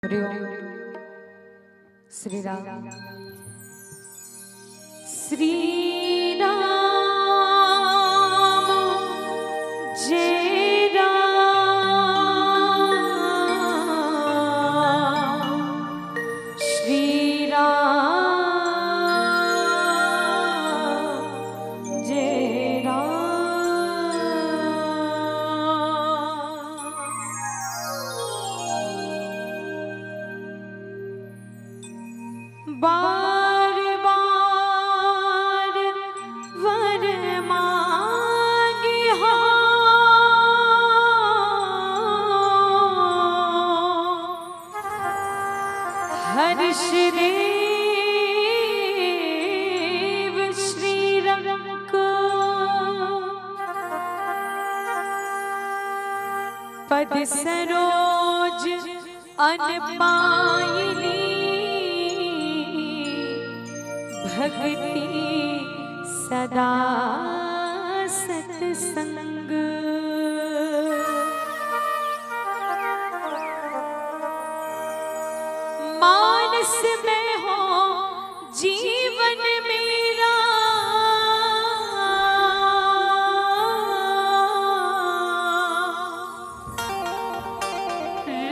श्री राम श्री राम जय राम श्री राम जय राम। बार बार वर मांगे हो हर्ष देव श्री राम को पद सरोज अनपायिनी भक्ति सदा सत्संग। मानस में हो जीवन मेरा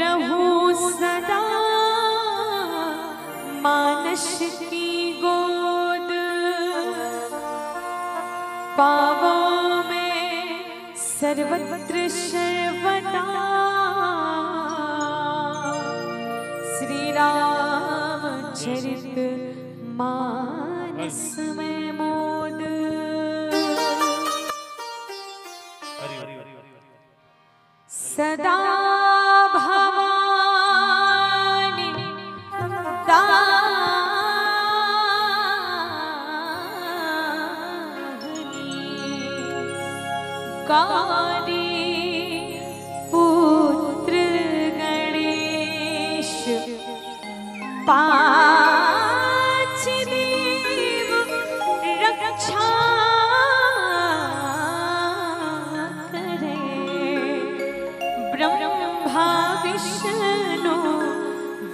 रहूं सदा मानस की गोद। पावों में सर्वत्र सर्वदा श्री राम चरित मानस में मोद। सदा भवानी कारी पुत्र गणेश पांच देव रक्षा करे। ब्रह्मा विष्णु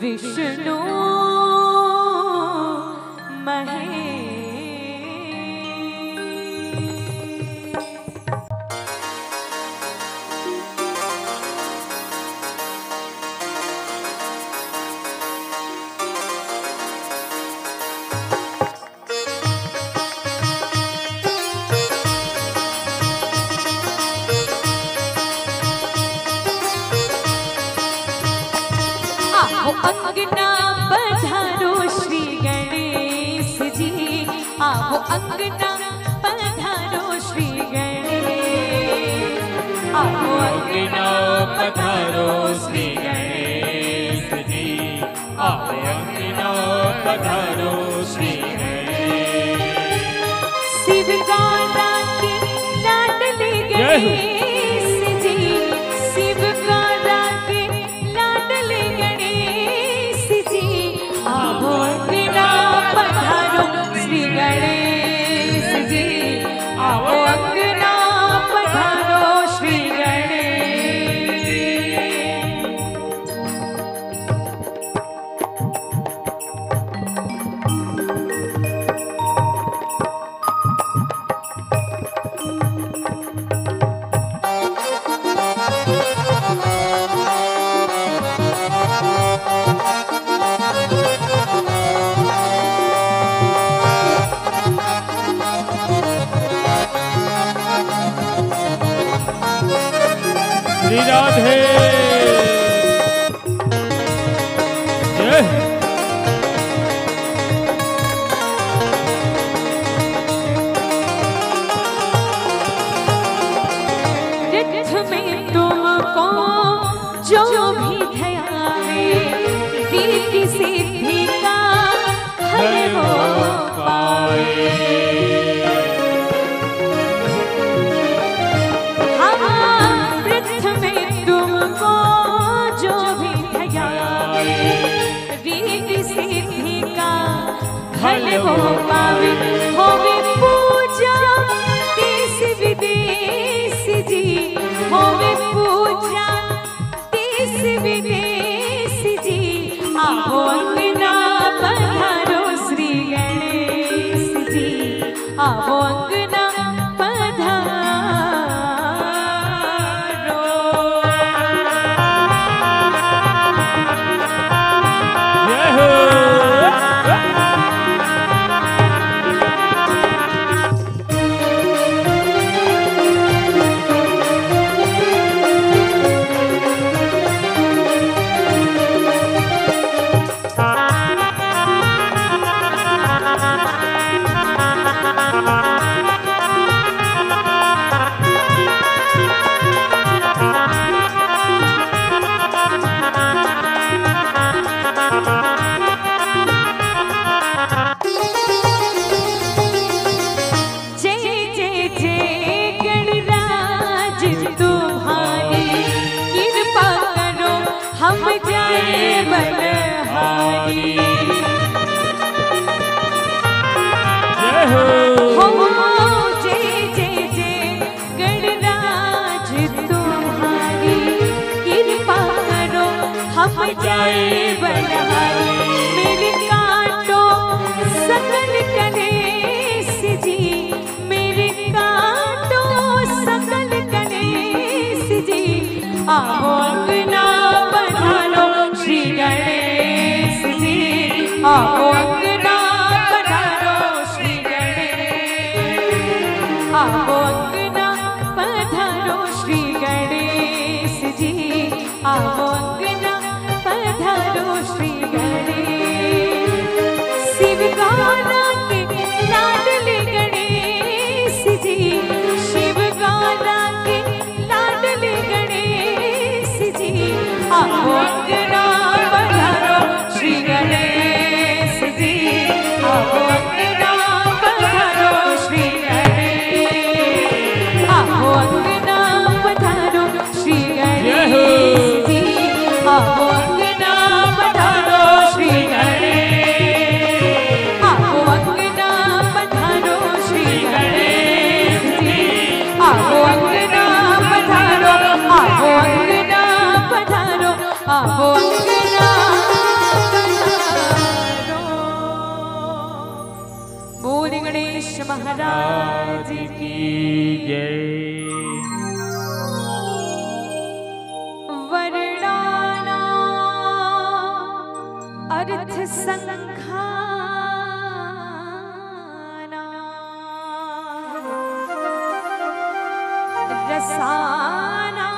विष्णु महेश। अंगना पधारो श्री गणेश जी। आओ अंगना पधारो श्री गणेश। आओ अंगना पधारो श्री गणेश जी। आओ अंगना पधारो श्री गणेश। शिव गौरा के लाडले गणेश जी। शिव गौरा के लाडले गणेश जी। आओ अंगना पधारो श्री गणेश जी। आओ अंगना पधारो श्री गणेश। श्री राधे जय। रिथ में तुमको जो भी ध्यावे रीति सिद्धि का हल हो पाए। फल हो पावे होवे पूजा देश विदेश जी। होवे पूजा देश विदेश जी। आओ अंगना पधारो श्री गणेश जी, आओ अंगना पधारो। जाए बलहारी मेरे कांटो सकल गणेश जी, मेरे कांटो सकल गणेश जी, आओ अंगना पधारो श्री गणेश जी, आओ अंगना पधारो श्री गणेश, आओ अंगना पधारो श्री गणेश जी, आओ अंगना पधारो श्री गणेश। शिव गाना के लाडले गणेश जी, शिव गाना के लाडले गणेश जी, आओ अंगना पधारो श्री गणेश जी, आओ अंगना पधारो श्री गणेश, आओ अंगना पधारो श्री गणेश जी, आओ अंगना पधारो श्री गणेश, आओ अंगना पधारो श्री गणेश जी, आओ अंगना पधारो, आओ अंगना पधारो, आओ अंगना पधारो। बोल गणेश महाराज की जय। वर्णाना अर्थ संखाना रसाना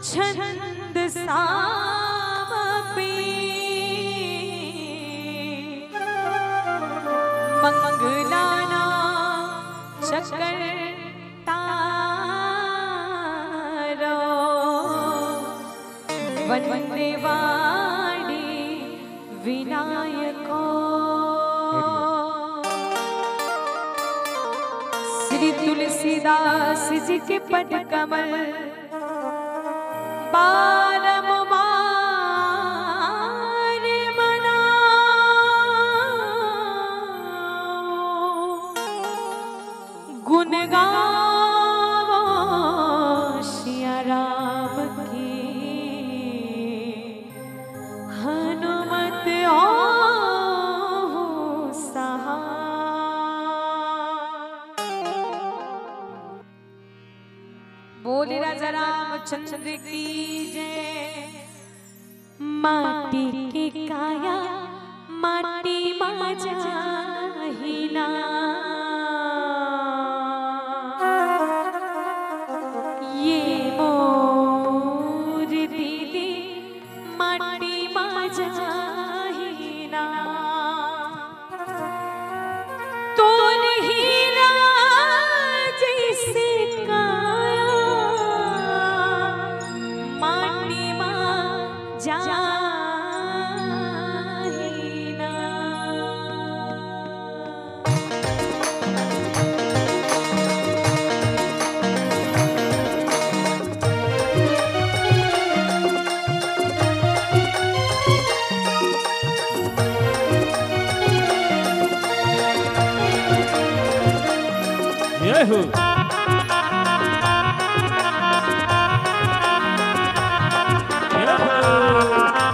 छंद सामपि मंगलाना चकर वंदे वाणी विनायको। श्री तुलसीदास जी के पद कमल बारंबार मनाओ, गुण गाओ सिया राम की, हनुमत बोले राजा रामचंद्र की जय। माटी की काया माटी मा जाहिना, ये मोर दीदी माटी मा जाहिना, तो हीरा जैसे काया माटी मा जाहिना। Yahoo! Yahoo!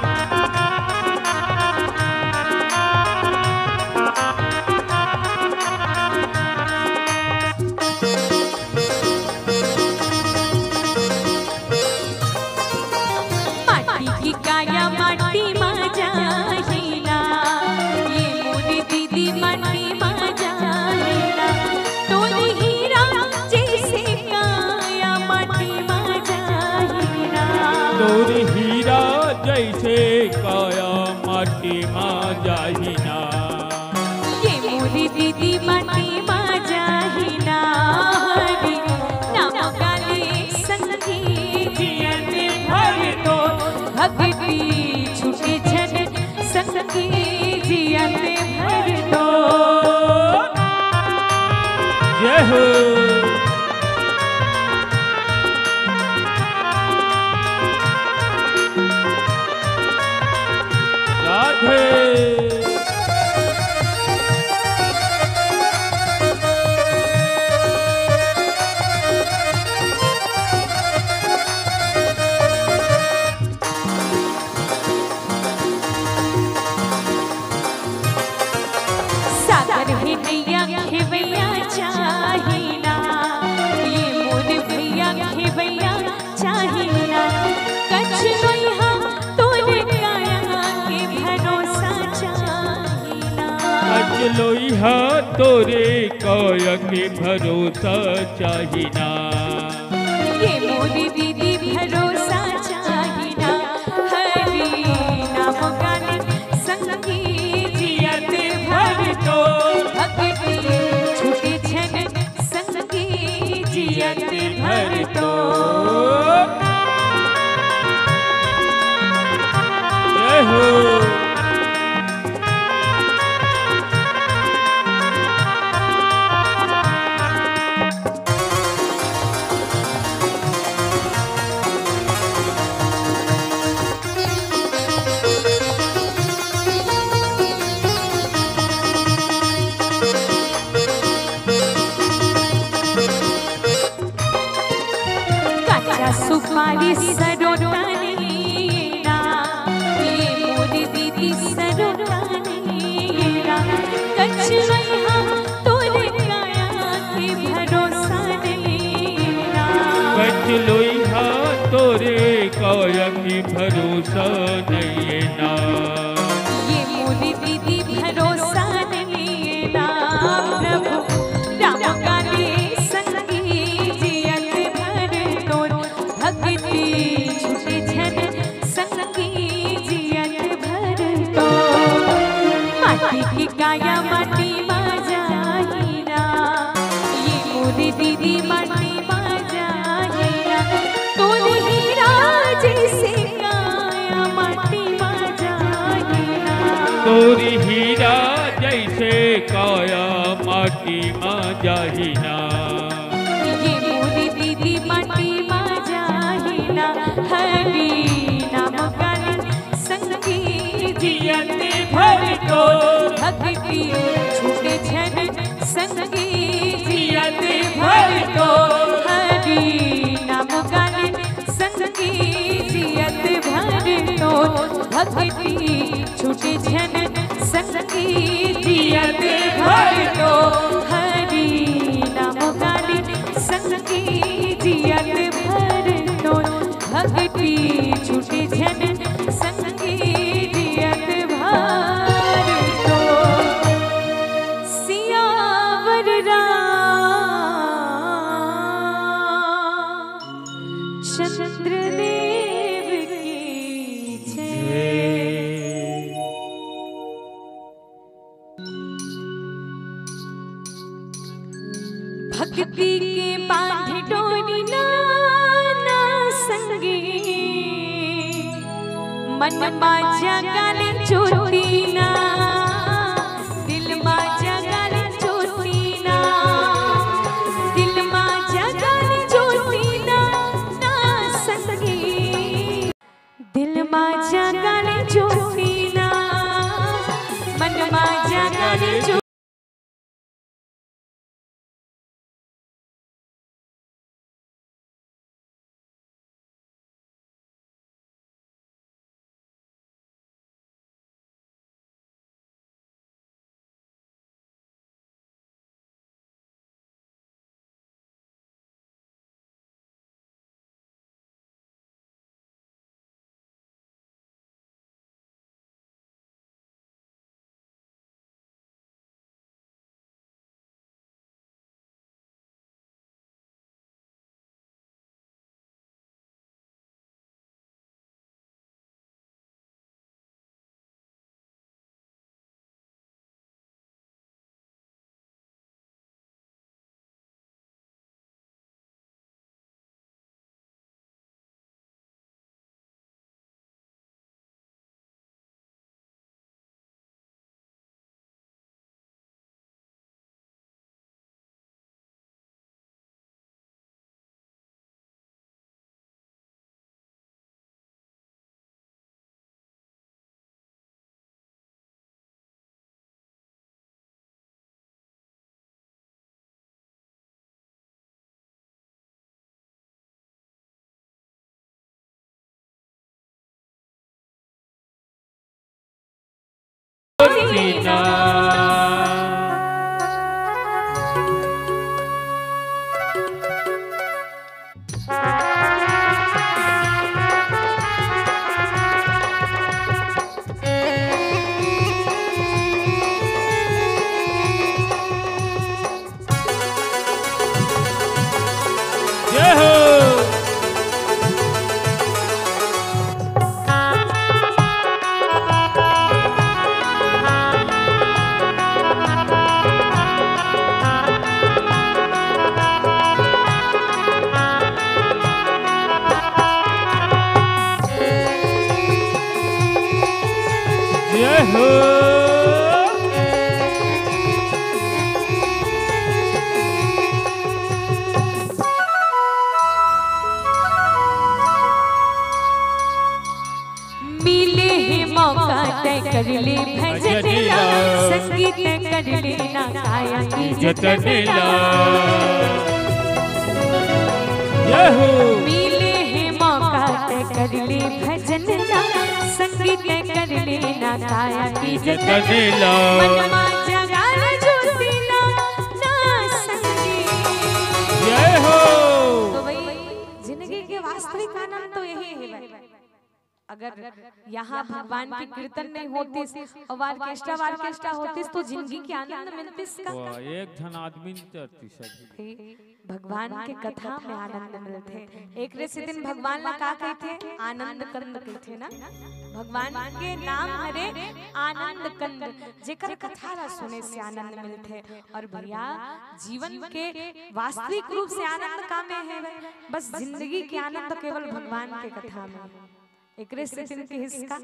की काया माटी में जाहिना, ये मोरी दीदी माटी में जाहिना, तोरी हीरा जैसे काया माटी में जाहिना, तोरी हीरा जैसे काया माटी में जाहिना, ये मोरी दीदी माटी में जाहिना, हरि नाम गाले संगी जियत भर तो भक्ति छूटे छन संगी जियत भर तो। जय हो। राधे। सागर है नैया खेवैया चाहिना, ये मोर भैया खेवैया चाहिना, कछ लोइहा तोरे काया के भरोसा चाहिना, कच लोइहा तोरे काया के भरोसा चाहिना, ये मोरी दीदी भरोसा चाहिना, हरि नाम गाले संगी जियत भर तो भक्ति छूटे छन संगी जियत भर तो। जय हो। कच्चा सुपारी सरोटानीना, ये मोरी दीदी सरोटानीना, कछ लोइहा तोरे काया के भरोसा नैना, कच लोइहा तोरे काया के भरोसा नैना, ये मोरी दीदी भरोसा नैना, प्रभु राम गाले संगी जियत भर तो भक्ति छूटे छन संगी जियत भर तो। माटी की काया माटी में जाहिना, ये मोरी दीदी माटी में जाहिना, तोरी हीरा जैसे काया माटी में जाहिना, तोरी हीरा जैसे काया माटी में जाहिना, ये मोरी दीदी माटी में जाहिना, हरि नाम गाले संगी जियत भर तो भक्ति छूटे छन संगी जियत भर तो, हरि नाम गाले संगी जियत भर तो भक्ति छूटे छन संगी जियत भर तो, हरि नाम गाले संगी जियत भर तो भक्ति छूटे छन संगी जियत भर तो। सियावर रामचंद्र देव की जय। भक्ति के बांध डोरी नाना संगे, मन मा जगाले ज्योति ना, दिल मा जगाले ज्योति ना, दिल मा जगाले ज्योति ना, ना संगे, दिल मा जगाले ज्योति ना, मन मा जगाले ज्योति। ना। जय हो। जय हो। मिले है मौका तय कर ले भजनेला, संगीत कर लेना काया की जतनेला। जय हो। मिले है मौका तय कर ले भजनेला, संगीत कर लेना काया की जतनेला। मनमा जगाल ज्योतिला ना संगीत। जय हो। तो भाई जिंदगी के वास्तविक आनंद तो यही है भाई। अगर यहाँ भगवान की कीर्तन नहीं होती और ऑर्केस्ट्रा होती तो जिंदगी के आनंद मिलती इसका। एक धन आदमी भगवान के कथा में आनंद मिलते। एक रेसी दिन भगवान ने कहा कहते आनंद कंद कहते ना, भगवान के नाम हरे आनंद कंद, जेकर कथा ला सुने से आनंद मिलते। और भैया जीवन के वास्तविक रूप से आनंद का में है, बस जिंदगी के आनंद केवल भगवान के कथा में। एक रेसिपी के हिस्सा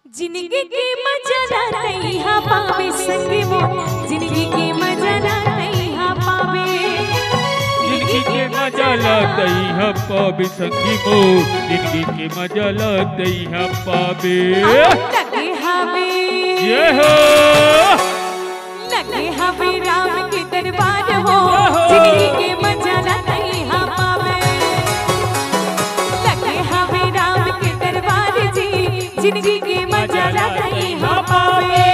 जिंदगी की मजा ना तैहा पावे संगी वो, जिंदगी की मजा ना तैहा पावे, जिंदगी के मजा ला तैहा पावे संगी वो, जिंदगी के मजा ला तैहा पावे। लगे हवे ये हो, लगे हवे राम के दरबार हो, जिंदगी के मजा ना तैहा पावे। लगे हवे राम के दरबार जी, जिंदगी के मजा ना तैहा पावे।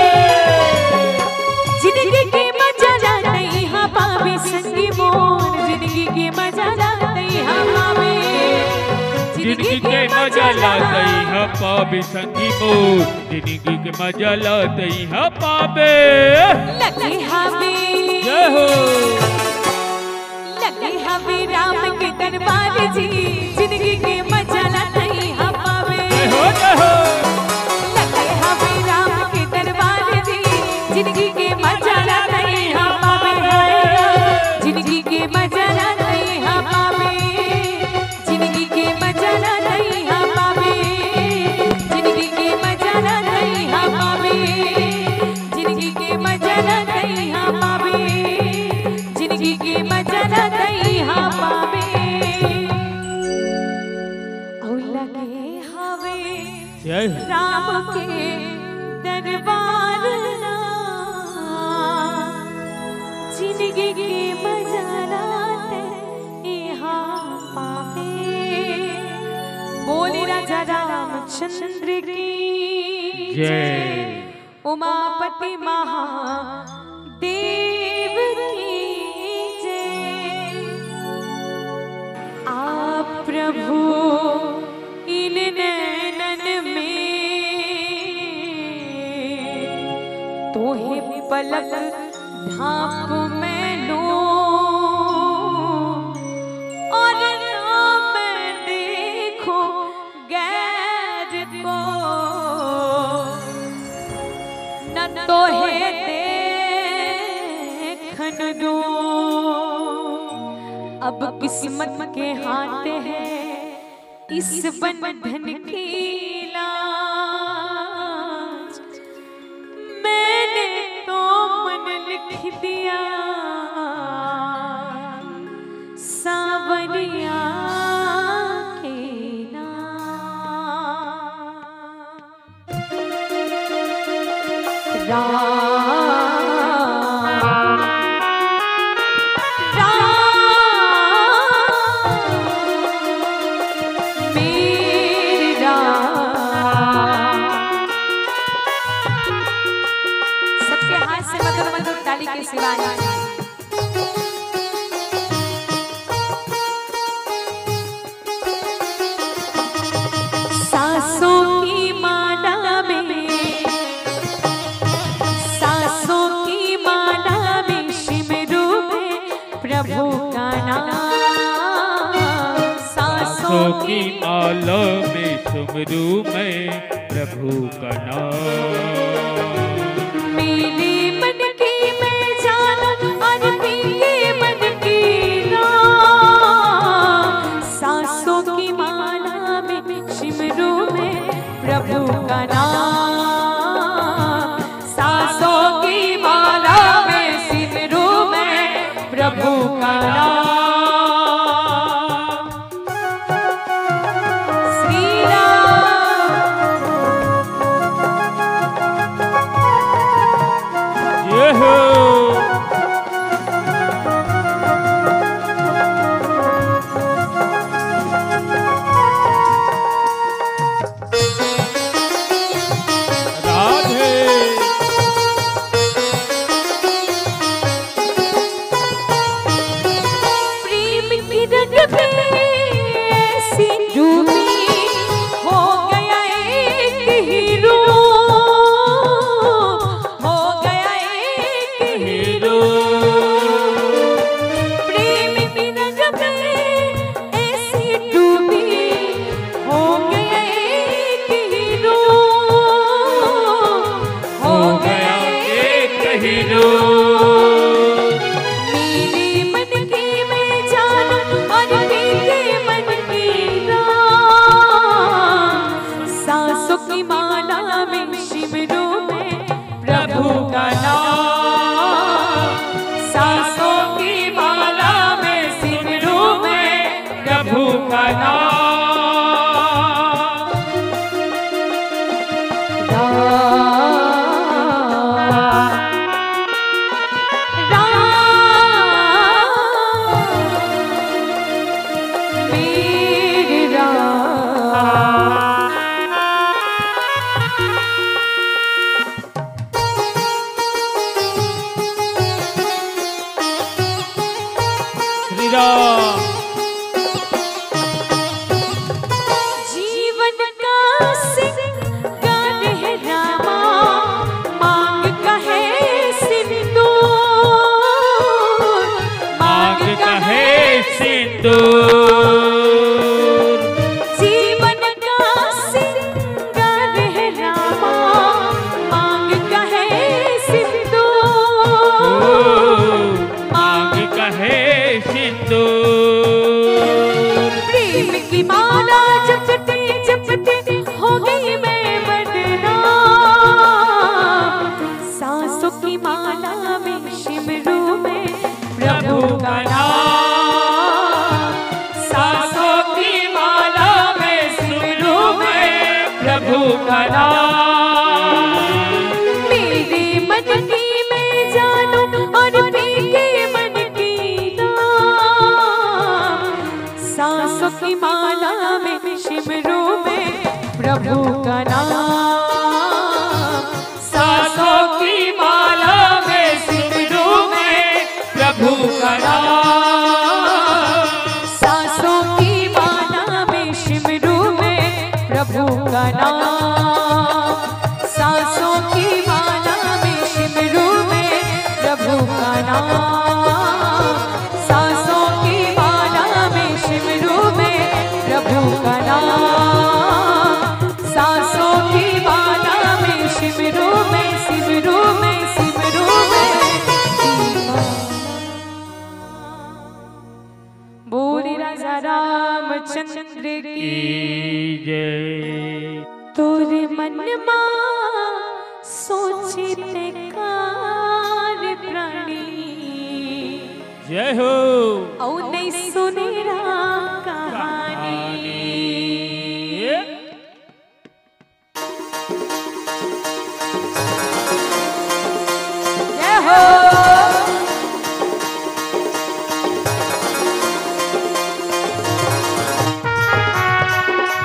जिंदगी के मजा ना तैहा पावे संगी मोर, जिंदगी के मजा ना तैहा पावे। जिंदगी के मजा ला तैहा पावे संगी मोर, जिंदगी के मजा ला तैहा पावे। लगे हवे जय हो, लगे हवे राम के दरबार जी, जिंदगी के मजा ला तैहा पावे। जय हो, जय हो। लगे हवे राम के दरबार जी, जिंदगी के मजा ला तैहा पावे। जिंदगी के मजा ला तैहा पावे, जिंदगी के मजा ला तैहा पावे, जिंदगी के मजा ला तैहा पावे, जिंदगी के मजा ला तैहा पावे, जिंदगी के मजा ला तैहा पावे। और लगे हवे जय हो। राम के दरबार ना, जिंदगी के मजा लाते यहाँ पावे। बोली राजा रामचंद्र की जय। उमापति महादेव की जय। आप प्रभु इन नैनन में, तोहे पलक ढाप में लो, और ना मैं देखो गैर को, न तोहे देखन दो। अब किस्मत के हाथ है इस बंधन की लाज, मैंने तो मन लिख दिया सावरिया के नाम। शिवानी जी। सांसों की माला में, सांसों की माला में सिमरू में प्रभु का नाम। सांसों की माला में सिमरू में प्रभु का नाम। मेरे मन की मैं जानूं और मेरे मन की राह। सांसों की माला में सिमरू में प्रभु का नाम। सांसों की माला में सिमरू में प्रभु का नाम। श्री राम। ये हो राधे। प्रेम की रंग में ऐसी डूबी हो गया एक हीरो। हो गया एक हीरो। प्रेम की रंग में ऐसी डूबी हो गया एक हीरो। हो गया एक हीरो। मेरे मन की मैं जानूं और मेरे मन की राह। सांसों की माला में सिमरू में प्रभु का नाम। सांसों की माला में सिमरू में प्रभु का नाम। श्री राम। जीवन का सिंगार है रामा, मांग का है सिंदूर। मांग का है सिंदूर। जीवन का सिंगार है रामा, मांग का है सिंदूर। मांग का है सिंदूर। प्रेम की माला जपते जपते हो गई मैं बदनाम। सांसों की माला में सिमरू में प्रभु का नाम। सांसों की माला में सिमरू में प्रभु का नाम। मेरे मन की मैं जानूं और मेरे मन की राह। सांसों की माला में सिमरू में प्रभु का नाम। सांसों की माला में सिमरू में प्रभु का नाम। सांसों की माला में सिमरू में प्रभु का नाम। सांसों की माला में सिमरू में प्रभु का नाम। सांसों की माला में सिमरू में प्रभु का नाम। सांसों की माला में सिमरू में सिमरू में सिमरू में। बोले राजा रामचंद्र की जय। तोरे मन मा सोचते कार प्राणी। जय हो। औ नहीं सुने राम कहानी। जय हो।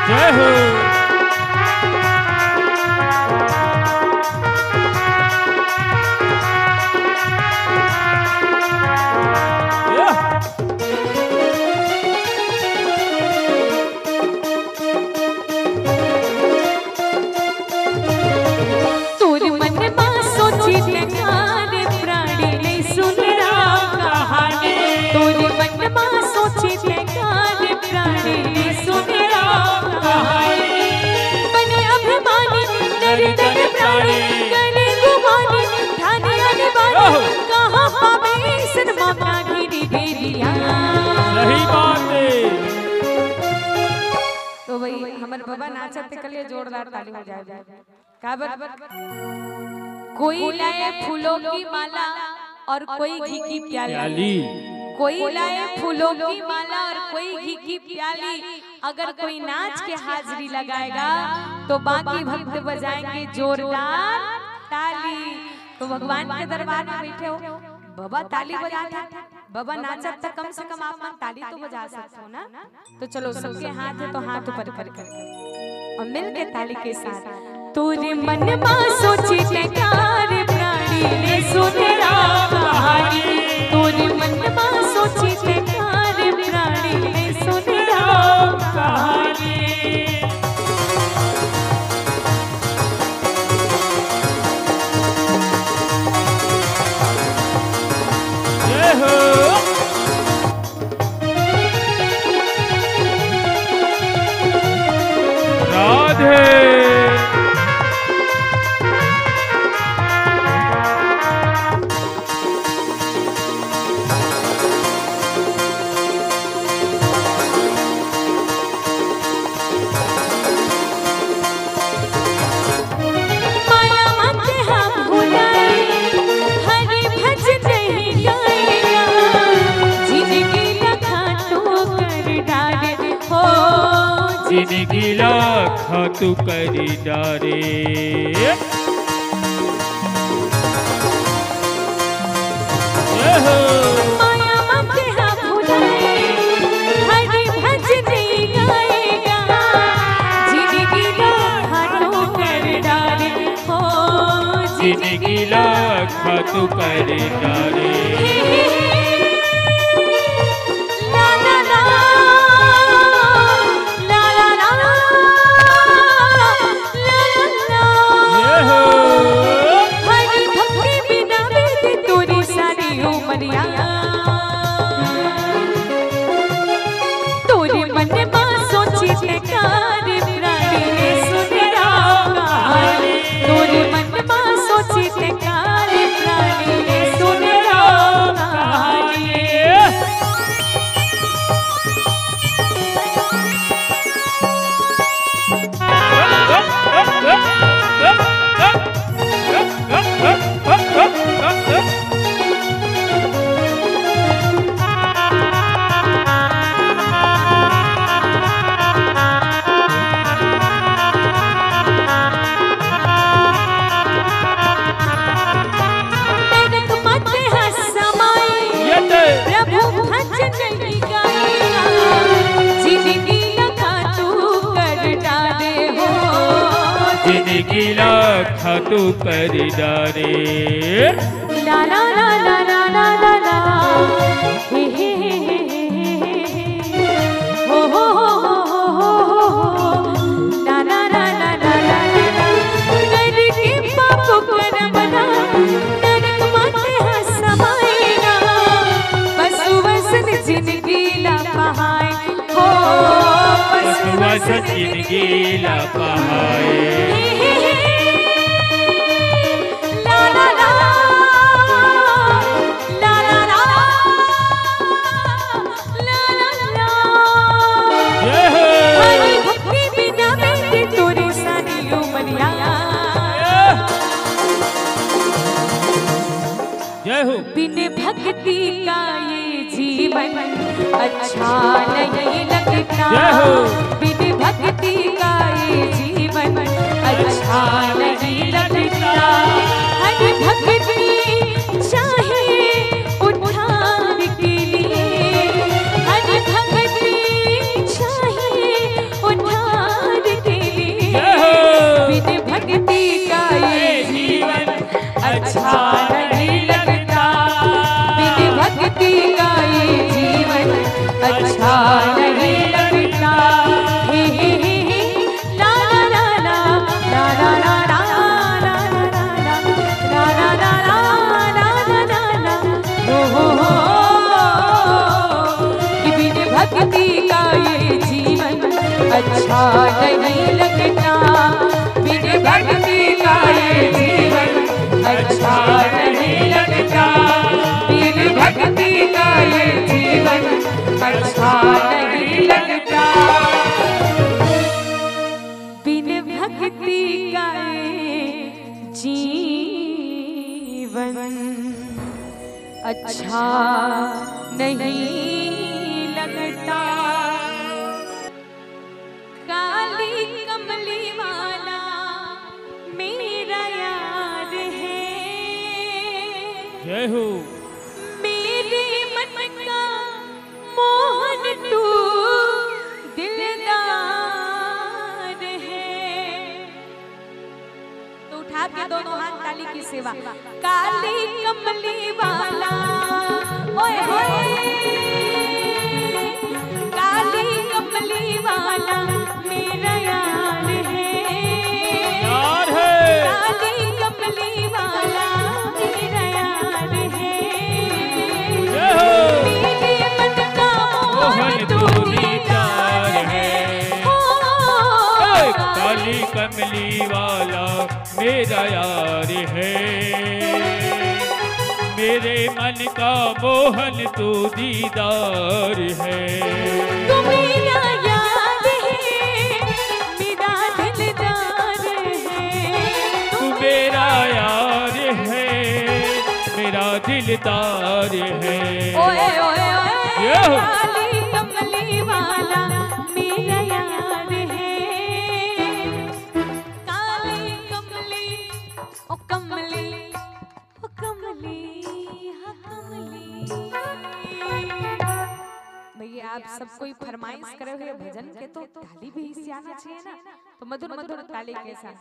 जय हो। हमर बाबा नाचते के लिए जोरदार ताली हो जाए। काबर कोई लाए फूलों की माला और कोई घी की प्याली, कोई लाए फूलों की माला और कोई घी की प्याली। अगर कोई नाच के हाजिरी लगाएगा तो बाकी भक्त बजाएंगे जोरदार ताली। तो भगवान के दरबार में बैठे हो, बाबा ताली बजाते, बाबा नाचत तो कम से कम आप मन ताली तो बजा सकते हो ना। तो चलो सबके हाथ है तो हाथ ऊपर करके और मिल के ताली के साथ। तोरे मन में सोची ते कार प्राणी ने सुनेरा कहानी, तोरे मन में सोची ते कार प्राणी ने सुनेरा कहानी। जय हो राधे। जिंदगी लाखा तू करी डारे, माया मते हाँ भुलाए हरि भजने गाएगा, जिंदगी लाखा तू कर डारे हो, जिंदगी लाखा तू करी डारे। जिंदगी लाखा तू कर डारे, ला ला ला ला ला ला ला ला, हे हे हे हे, हो हो हो हो हो, ला ला ला ला ला ला ला। नर के पाप कर्म ना नरक माते हंसवाएगा, बसु वसन जिंदगी ला पहाए हो, बसु वसन जिंदगी ला पहाए। बिन भक्ति का ये जीवन अच्छा नहीं लगता, बिन भक्ति का ये जीवन अच्छा नहीं लगता। हर भक्ति चाहिए उद्धार के लिए, हर भक्ति चाहिए उद्धार के लिए, बिन भक्ति का ये जीवन अच्छा नहीं लगता, बिन भक्ति का ये जीवन अच्छा नहीं लगता। हे हे हे हे, ला ला ला ला ला ला ला ला ला ला ला ला ला ला ला ला, हो कि बिन भक्ति का ये जीवन अच्छा नहीं लगता, बिन भक्ति का ये जीवन अच्छा नहीं लगता, बिन भक्ति का ये जीवन अच्छा नहीं लगता। जीवन अच्छा नहीं लगता। काली कमली वाला मेरा यार है, जय हो। मेरे मन का मोहन तू दिलदार है। तो उठा के दोनों हाथ ताली की सेवा। काली कमली वाला ओए होए, काली कमली वाला मेरा यार है, यार है। काली कमली वाला मेरा यार है, मेरे मन का मोहन तू दीदार है। काली कमली वाला मेरा यार है, मेरे मन का मोहन तू दीदार है। तू मेरा यार है, मेरा दिलदार है, तू मेरा यार है, मेरा दिलदार है। ओए ओए ये ओए, हो। काली कमली वाला मेरा यार है। काली कमली ओ कमली ओ कमली हाँ कमली। भैया आप सब कोई फरमाइश करे हुए भजन के तो ताली भी इससे आना चाहिए ना। तो मधुर मधुर ताली के साथ,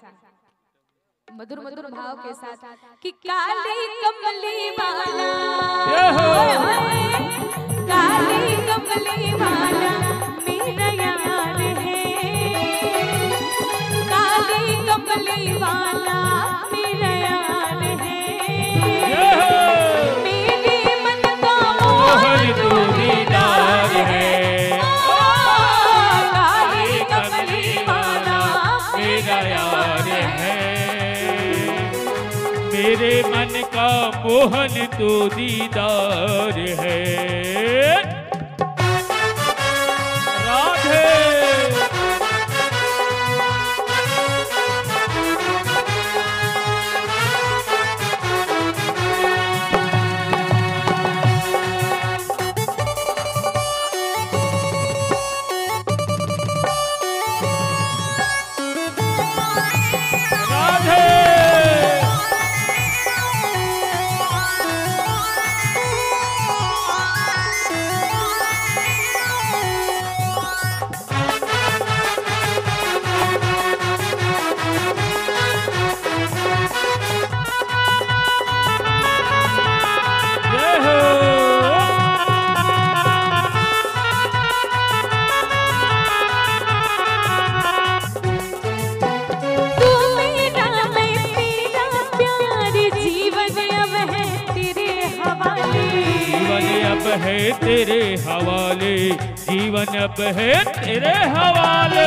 मधुर मधुर भाव के साथ कि काली कमली वाला ओए होए, काली कमली वाला मेरा यार है, काली कमली वाला मेरा यार है, मेरे मन का मोहन तू दीदार है। काली कमली वाला मेरा यार है, मेरे मन का मोहन तू दीदार है। राधे है तेरे हवाले, जीवन अब है तेरे हवाले।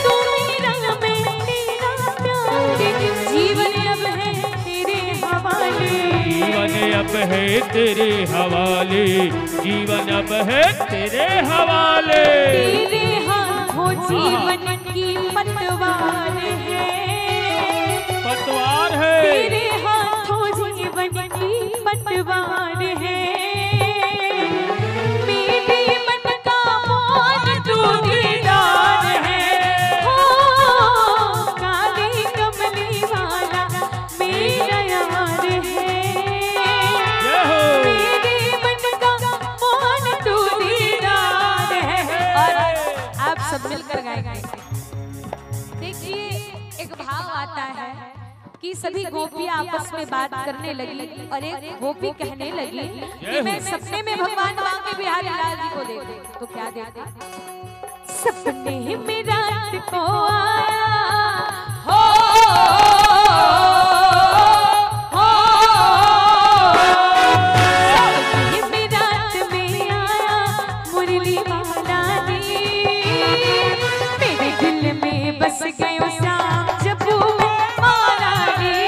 तू मेरा मैं तेरा प्यार, जीवन अब है तेरे हवाले, जीवन अब है तेरे हवाले, जीवन अब है तेरे हवाले। तेरे हाथों जीवन की पतवार है, पतवार है। तेरे हाथों जीवन की पतवार है, मिलकर गाएंगे। देखिए एक भाव आता है कि सभी गोपियां आपस में बात करने लगी और एक गोपी कहने लगी कि मैं सपने में भगवान बांके बिहारी लाल जी को देखूं। तो क्या देखा? सपने में रात को आया हो, सपने में रात में आया मुरली वाला दी, मेरे दिल में बस गयो श्याम जपू में माला रे,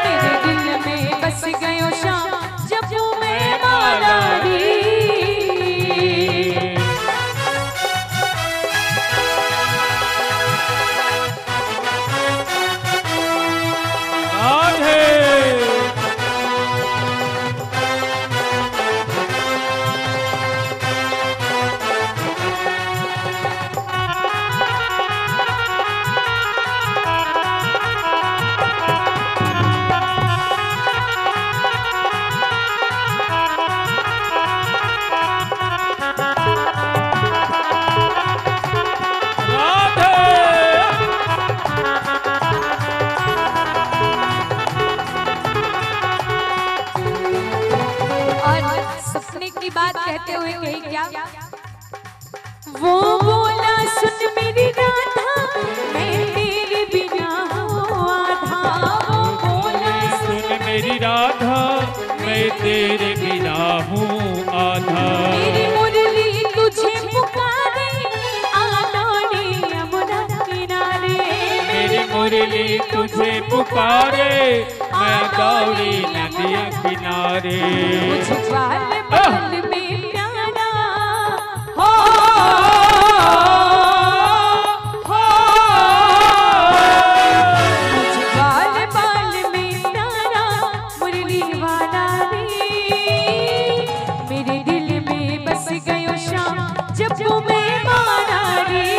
मेरे दिल में बस गयो श्याम जपू में माला रे। हुए कही क्या, वो बोला सुन मेरी राधा मैं तेरे बिना हूँ आधा, वो बोला सुन मेरी राधा मैं तेरे बिना हूँ आधा। मेरी मुरली तुझे पुकारे आना रे यमुना किनारे, मेरी मुरली तुझे पुकारे मैं दौड़ी नदिया किनारे। मुझ ग्वाल बाल में प्यारा हो, मुझ ग्वाल बाल में प्यारा मुरली वाला रे, मेरे दिल में बस गयो श्याम जब मैं मारा रे,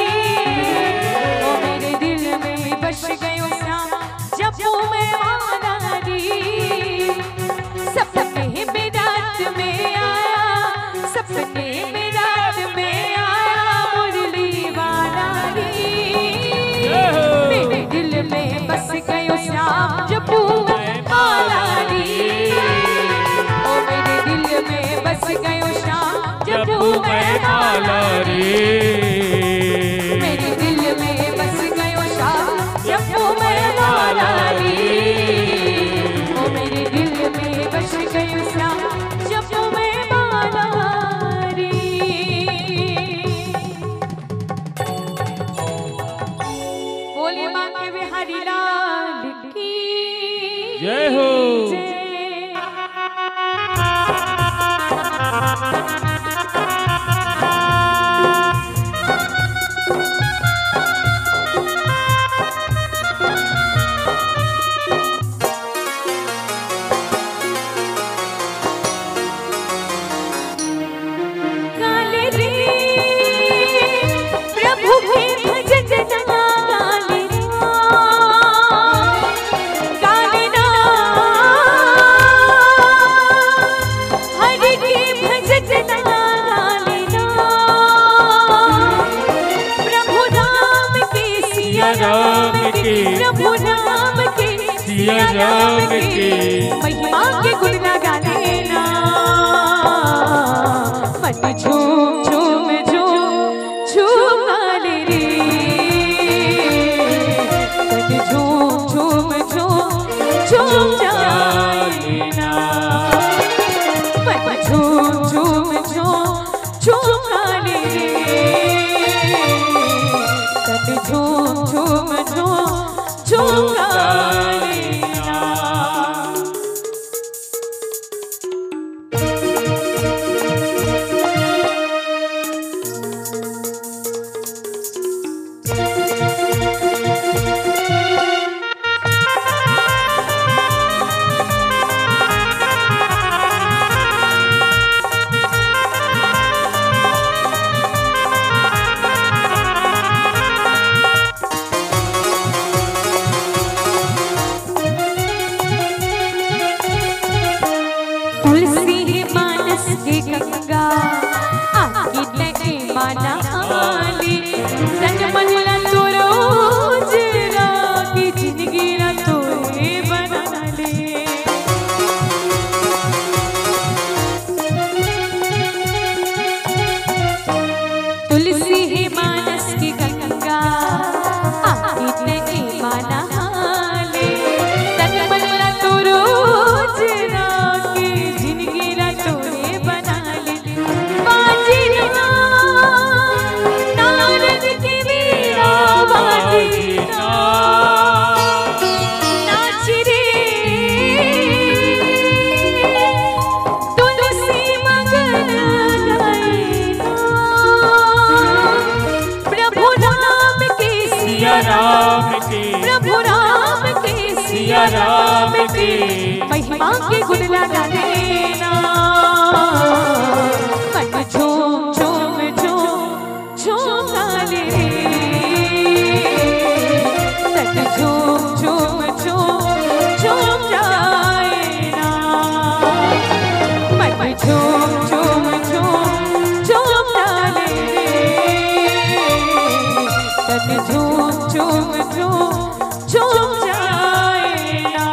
ओ मेरे दिल में बस गयो श्याम जब मैं मारा रे। सपने में रात में आया, सपने में रात में आया मुरली वाला रे, मेरे दिल में बस गयो श्याम जब मैं मारा रे, ओ मेरे दिल में बस गयो श्याम जब मैं मारा रे, मेरे दिल में बस गयो श्याम जब मैं मारा रे, ओ मेरे दिल में बस गयो श्याम जब मैं मारा रे। बोलिए बांके बिहारी लाल की जय हो। जय। गाले रे प्रभु के भजन गाले गाले ना हरि के भजन गाले ना, प्रभु नाम के सिया राम के, प्रभु नाम के सिया राम के महिमा के गुण गाले ना, मन झूम झूम झूम झूम गाले रे, मन झूम झूम झूम झूम जाए ना, मन झूम झूम झूम झूम गाले रे, मन झूम झूम झूम झूम गाले ना। तुलसी मानस के गंगा आकी तके माना आली, तन मन ला तो रोज रागी जिंदगी ला तोरे बना ले। तुलसी मानस की गंगा आकी तके माना आली, तन मन ला तो रोज रागी जिंदगी ला तोरे बना ले। बाजी ना नारद की वीणा बाजी ना, नाच रे तुलसी मगन गाए ना, प्रभु नाम के सिया राम के, प्रभु राम के सिया राम के महिमा के गुण गाने ना, मन झूम झूम झूम झूम गाले रे, तन झूम झूम झूम झूम जाए ना, मन झूम झूम झूम झूम गाले रे, तन झूम झूम झूम झूम जाए ना।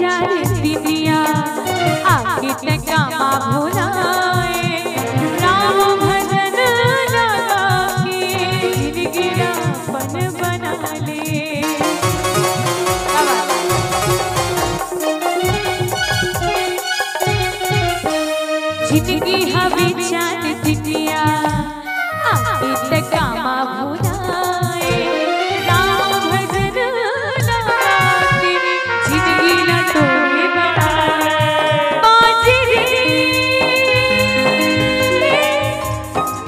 विचार दिनिया आके तका माँ भुलाए राम भजन लगा के जिंदगी अपन बना ले। जिंदगी हा विचार दिनिया आके तका माँ भुलाए राम भजन लगा के जिंदगी ना तोड़े बनाए। बाजरी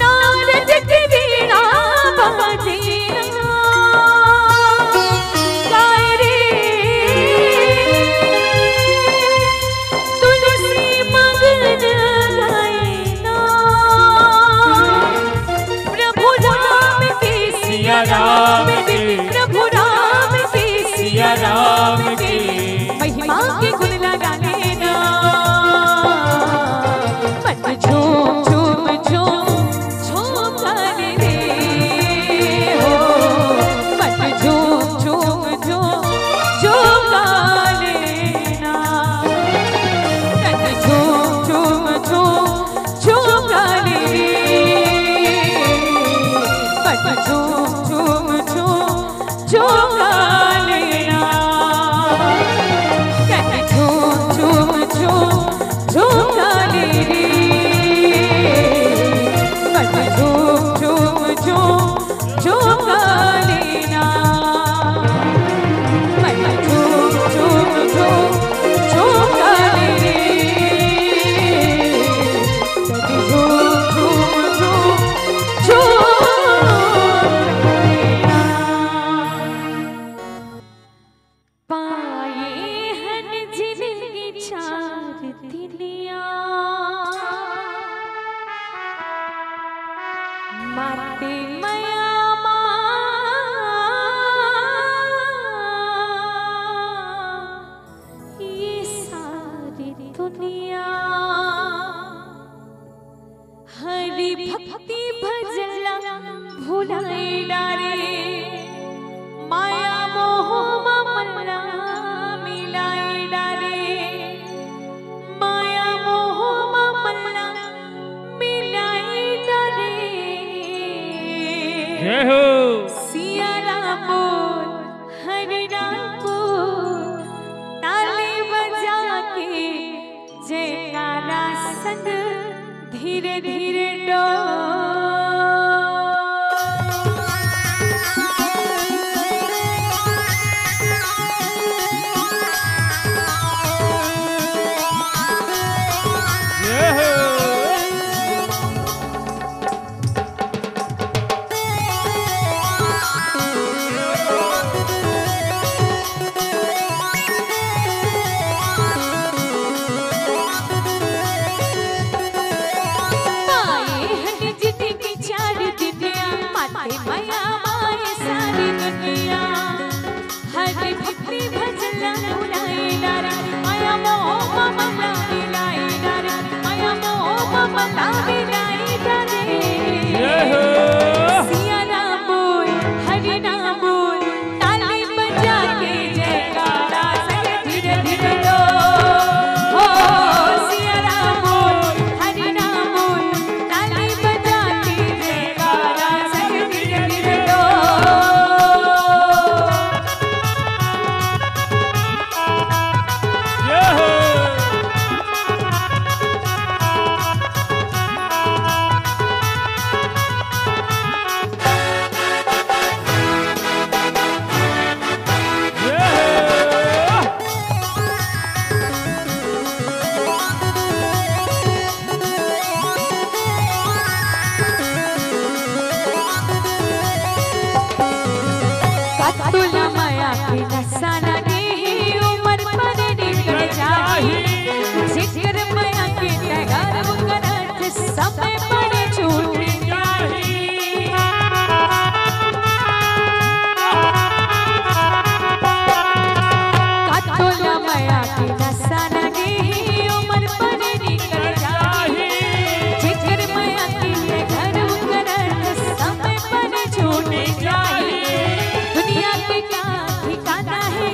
नारद की वीणा बाजे गाए रे तुलसी मगन गाए ना प्रभु राम की सिया राम के प्रभु राम की सिया राम के महिमा के गुण लगा लेना। मन झूम झूम झूम झूम गाने रे हो मन झूम झूम झूम झूम गा लेना। मन झूम झूम झूम झूम गाने रे मन झूम झूम झूम झूम गा लेना। झूम झूम झूम झूम गाने रे मन झूम झूम झूम झूम गा लेना। मन झूम झूम झूम झूम गाने रे मन झूम झूम झूम झूम लेना। पाए हन जिंदगी चार दिलिया माते मया ये सारी दुनिया हरि भक्ति भजला भुलाए डारे माया मोह ममला मिलाए डारे माया मोह ममला मिलाए डारे। जय हो सिया राम बोल हरि राम बोल ताली बजा के जयकारा संग धीरे धीरे जय हो पाए हन जिंदगी चार दिनिया माते माया माए सारी दुनिया हरि भक्ति भजला भुलाए डारे माया मोह ममला मिलाए डारे माया मोह ममला मिलाए डारे। जय हो सिया राम बोल हरि नाम बोल ताली बजा के जयकारा संग धीरे धीरे दो हो सिया राम बोल हरि नाम बोल ताली बजा के जयकारा संग धीरे धीरे दो। जय हो तुला माया के नसाना देही उमर पर निकल जाही जिक्र माया के टगार मुकरत समय पर छूट जाही। तुला माया के नसाना देही उमर पर निकल जाही जिक्र माया के टगार मुकरत समय पर छूट जाही। दुनिया के क्या ठिकाना है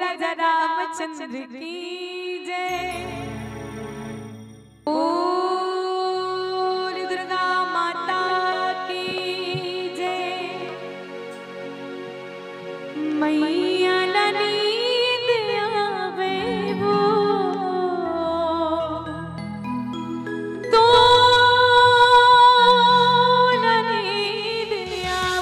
राजा रामचंद्र की जय। बोल दुर्गा माता की जय। मैया नींद आवे वो तो नींद आवे।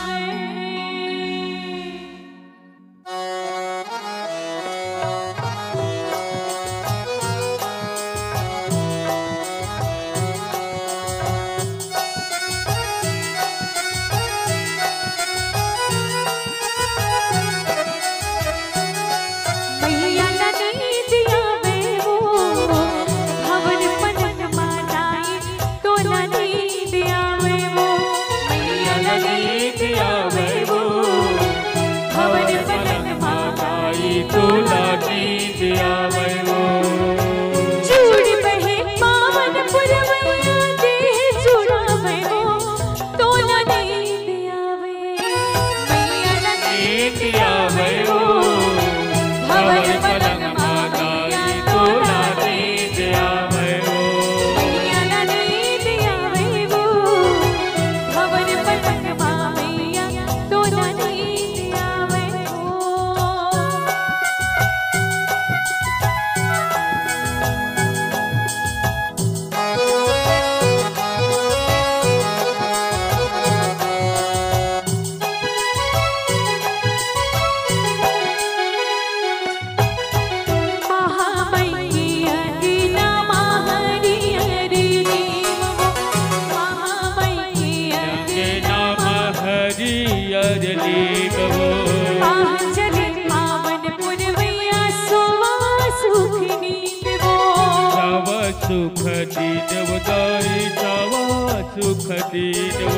सुख दीनव गाई जावा सुख दीनव।